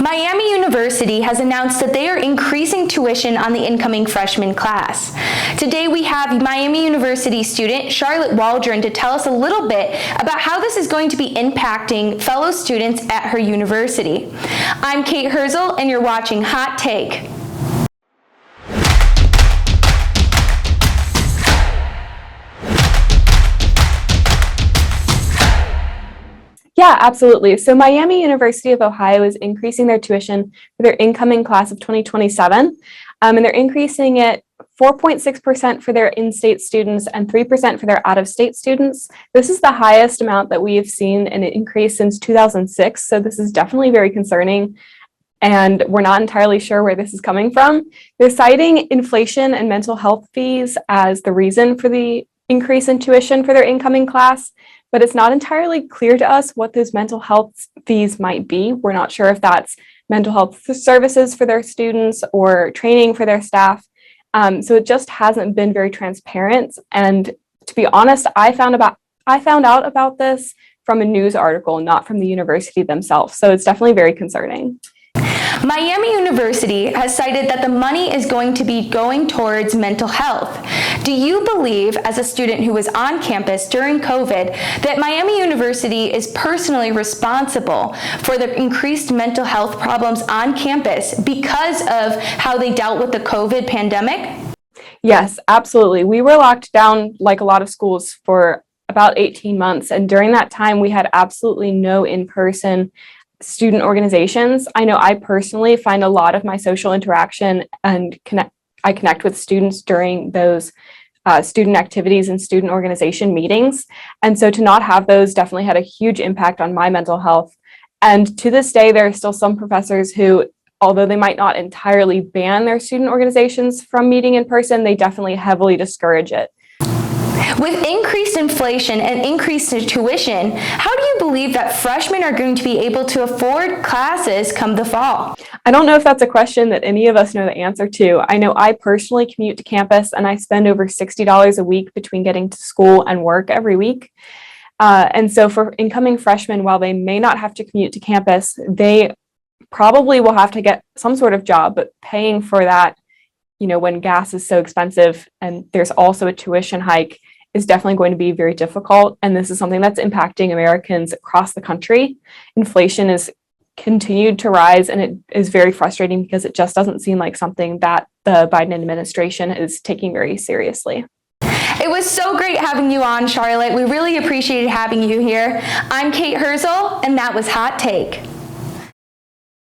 Miami University has announced that they are increasing tuition on the incoming freshman class. Today we have Miami University student Charlotte Waldron to tell us a little bit about how this is going to be impacting fellow students at her university. I'm Kate Hirzel and you're watching Hot Take. Yeah, absolutely. So Miami University of Ohio is increasing their tuition for their incoming class of 2027, and they're increasing it 4.6% for their in-state students and 3% for their out-of-state students. This is the highest amount that we have seen an increase since 2006, so this is definitely very concerning, and we're not entirely sure where this is coming from. They're citing inflation and mental health fees as the reason for the increase in tuition for their incoming class, but it's not entirely clear to us what those mental health fees might be. We're not sure if that's mental health services for their students or training for their staff. So it just hasn't been very transparent. And to be honest, I found out about this from a news article, not from the university themselves. So it's definitely very concerning. Miami University has cited that the money is going to be going towards mental health. Do you believe, as a student who was on campus during COVID, that Miami University is personally responsible for the increased mental health problems on campus because of how they dealt with the COVID pandemic? Yes, absolutely. We were locked down like a lot of schools for about 18 months. And during that time, we had absolutely no in-person student organizations. I know I personally find a lot of my social interaction and I connect with students during those student activities and student organization meetings. And so to not have those definitely had a huge impact on my mental health. And to this day, there are still some professors who, although they might not entirely ban their student organizations from meeting in person, they definitely heavily discourage it. With increased inflation and increased tuition, how do you believe that freshmen are going to be able to afford classes come the fall? I don't know if that's a question that any of us know the answer to. I know I personally commute to campus and I spend over $60 a week between getting to school and work every week. And so for incoming freshmen, while they may not have to commute to campus, they probably will have to get some sort of job, but paying for that, when gas is so expensive and there's also a tuition hike, is definitely going to be very difficult. And this is something that's impacting Americans across the country. Inflation has continued to rise, and it is very frustrating because it just doesn't seem like something that the Biden administration is taking very seriously. It was so great having you on, Charlotte. We really appreciated having you here. I'm Kate Hirzel, and that was Hot Take.